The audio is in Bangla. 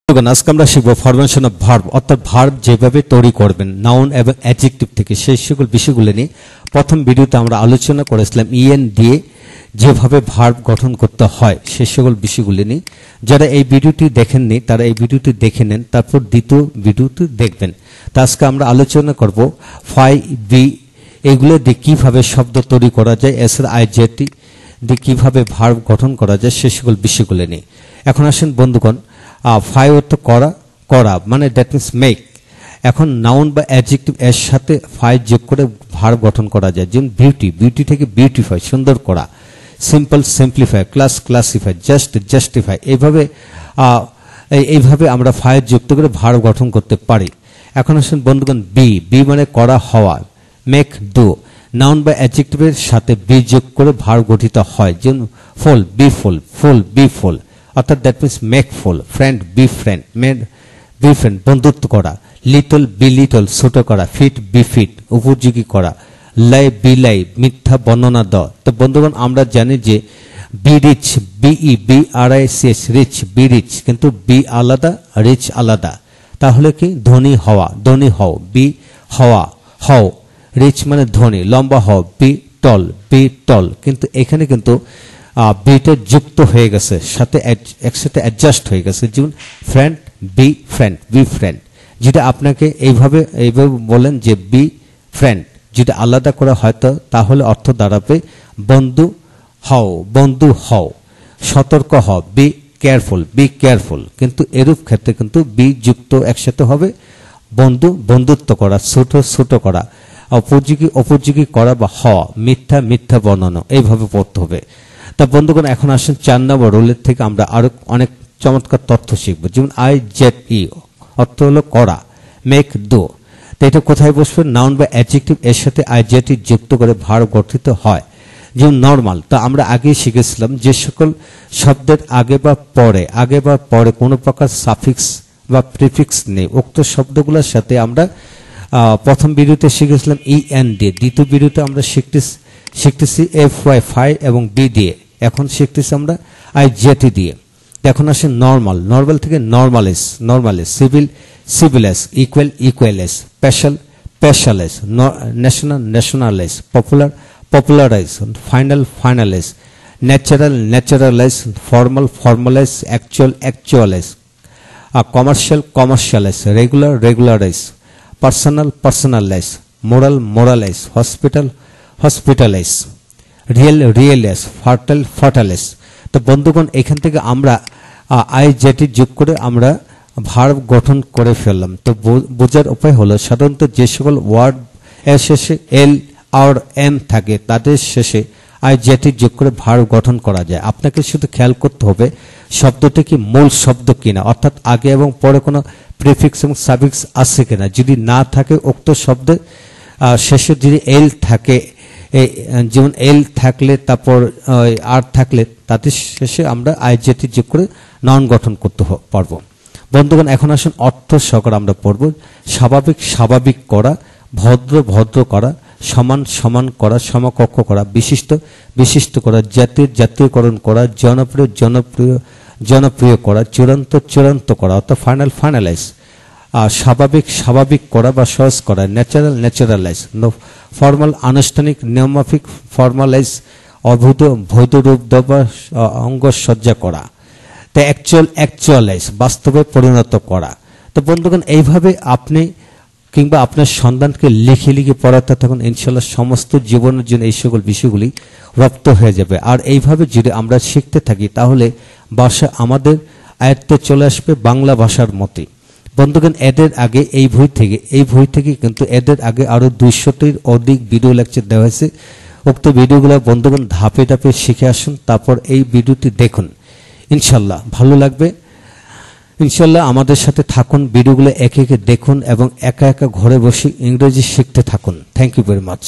আজকে আমরা শিখব ফরমেশন অফ ভার্ব অর্থাৎ ভার্ব যেভাবে তৈরি করবেন নাউন এবং অ্যাডজেক্টিভ থেকে সেই সকল বিষয়গুলো নিয়ে প্রথম ভিডিওতে আমরা আলোচনা করেছিলাম ইএন দিয়ে যেভাবে ভার্ব গঠন করতে হয় সেই সকল বিষয়গুলো নিয়ে যারা এই ভিডিওটি দেখেননি তারা এই ভিডিওটি দেখে নেন তারপর দ্বিতীয় ভিডিওটি দেখবেন। তা আজকে আমরা আলোচনা করব ফাই বি এগুলো দিয়ে কীভাবে শব্দ তৈরি করা যায় এছাড়া আইজেটি দিয়ে কীভাবে ভার্ব গঠন করা যায় সেই সকল বিষয়গুলো নিয়ে। এখন আসেন বন্ধুগণ, ফাই অর্থ করা করা মানে দ্যাট মিনস মেক। এখন নাউন বা অ্যাডজেক্টিভ এর সাথে ফাই যোগ করে ভার্ব গঠন করা যায়, যেমন বিউটি বিউটি থেকে বিউটিফাই সুন্দর করা, simple simplify, class classify, just justify. এইভাবে আমরা ফাই যুক্ত করে ভার্ব গঠন করতে পারি। এখন আসেন বন্ধুগণ বি বি মানে করা হওয়া, মেক ডু। নাউন বা অ্যাডজেক্টিভের সাথে বি যোগ করে ভার্ব গঠিত হয়, যেমন ফুল বি ফুল, ফুল বি ফুল, অর্থাৎ that means make full. Friend be friend, made be friend বন্ধুত্ব করা। লিটল বি লিটল ছোট করা। ফিট বি ফিট উপযোগী করা। লাই বি লাই মিথ্যা বর্ণনা দেওয়া। তো বন্ধুগণ আমরা জানি যে be rich B E B R I C S rich be rich, কিন্তু বি আলাদা রিচ আলাদা। তাহলে কি ধনী হওয়া, ধনী হও বি হওয়া হও। রিচ মানে ধনী, লম্বা হও বি টল, বি টল। কিন্তু এখানে কিন্তু বিটা যুক্ত হয়ে গেছে, সাথে একসাথে অ্যাডজাস্ট হয়ে গেছে, যেমন friend be friend be friend. যেটা আপনাকে এইভাবে বলেন যে বি ফ্রেন্ড, যেটা আলাদা করা হয়তো তাহলে অর্থ দাঁড়াবে বন্ধু হও, বন্ধু হও। সতর্ক হও বি কেয়ারফুল, বি কেয়ারফুল। কিন্তু এরূপ ক্ষেত্রে কিন্তু বি যুক্ত একসাথে হবে বন্ধু, বন্ধুত্ব করা, ছোট ছোট করা, অপযোগী অপযোগী করা বা হওয়া, মিথ্যা মিথ্যা বর্ণনা, এইভাবে পড়তে হবে। তা বন্ধুগণ এখন আসেন 4 নম্বর রুলের থেকে আমরা আরো অনেক চমৎকার তথ্য শিখব, যেমন আই জেড ই অর্থ হলো করা, মেক ডু। তো এটা কোথায় বসবে? নাউন বা অ্যাডজেক্টিভ এর সাথে আই জেড ই যুক্ত করে ভার্ব গঠিত হয়, যেমন নরমাল। তা আমরা আগেই শিখেছিলাম যে সকল শব্দের আগে বা পরে কোনো প্রকার সাফিক্স বা প্রিফিক্স নেই, উক্ত শব্দগুলোর সাথে আমরা প্রথম ভিডিওতে শিখেছিলাম ই এন দিয়ে, দ্বিতীয় ভিডিওতে আমরা শিখতেছি এফ ওয়াই ফাই এবং বি দিয়ে, এখন শিখতেছি আমরা আই জেটি দিয়ে। এখন আসে নর্মাল, নর্মাল থেকে normalise, normalise, civil civilise, equal equalise, special specialise, national nationalise, popular popularise, final finalise, natural naturalise, formal formalise, actual actualise, commercial commercialise, regular regularise, personal personalise, moral moralise, hospital hospitalise, real realise, fertile fertilise. তো বন্ধুগণ এখান থেকে আমরা আই জেটি যোগ করে আমরা ভার্ব গঠন করে ফেললাম। তো বোঝার উপায় হলো সাধারণত যে সকল ওয়ার্ড এর শেষে এল আর এম থাকে তাদের শেষে আই জেটি যোগ করে ভার্ব গঠন করা যায়। আপনাকে শুধু খেয়াল করতে হবে শব্দটি কি মূল শব্দ কিনা, অর্থাৎ আগে এবং পরে কোনো প্রিফিক্স এবং সাফিক্স আছে কিনা। যদি না থাকে উক্ত শব্দের শেষে যদি এল থাকে, যেমন এল থাকলে তারপর আর থাকলে তাদের শেষে আমরা আই জেটি যোগ করে নাউন গঠন করতে পারবো। বন্ধুগণ এখন আসুন অর্থ সহকারে আমরা পড়ব। স্বাভাবিক স্বাভাবিক করা, ভদ্র ভদ্র করা, সমান সমান করা, সমকক্ষ করা, বিশিষ্ট বিশিষ্ট করা, জাতীয় জাতীয়করণ করা, জনপ্রিয় জনপ্রিয় জনপ্রিয় করা, চূড়ান্ত চূড়ান্ত করা অর্থাৎ ফাইনাল ফাইনালাইজ, স্বাভাবিক স্বাভাবিক করা বা সহজ করা, ন্যাচারাল ন্যাচারালাইজ, ফর্মাল আনুষ্ঠানিক নিয়মমাফিক ফর্মালাইজ, অবৈধ বৈধ রূপ দেওয়া অঙ্গসজ্জা করা। তো অ্যাকচুয়াল অ্যাকচুয়ালাইজ বাস্তবে পরিণত করা। তো বন্ধুগণ এইভাবে আপনি কিংবা আপনার সন্তানকে লিখে লিখে পড়াতে থাকুন, ইনশাল্লাহ সমস্ত জীবনের জন্য এই সকল বিষয়গুলি রপ্ত হয়ে যাবে। আর এইভাবে যদি আমরা শিখতে থাকি তাহলে ভাষা আমাদের আয়ত্তে চলে আসবে বাংলা ভাষার মতে। বন্ধুগণ এদের আগে এই বই থেকে কিন্তু এদের আগে আরো 200টির অধিক ভিডিও লেকচার দেওয়া হয়েছে। উক্ত ভিডিওগুলো বন্ধুগণ ধাপে ধাপে শিখে আসুন, তারপর এই ভিডিওটি দেখুন, ইনশাল্লাহ ভালো লাগবে। ইনশাল্লাহ আমাদের সাথে থাকুন, ভিডিওগুলো একে একে দেখুন এবং একা একা ঘরে বসে ইংরেজি শিখতে থাকুন। Thank you very much.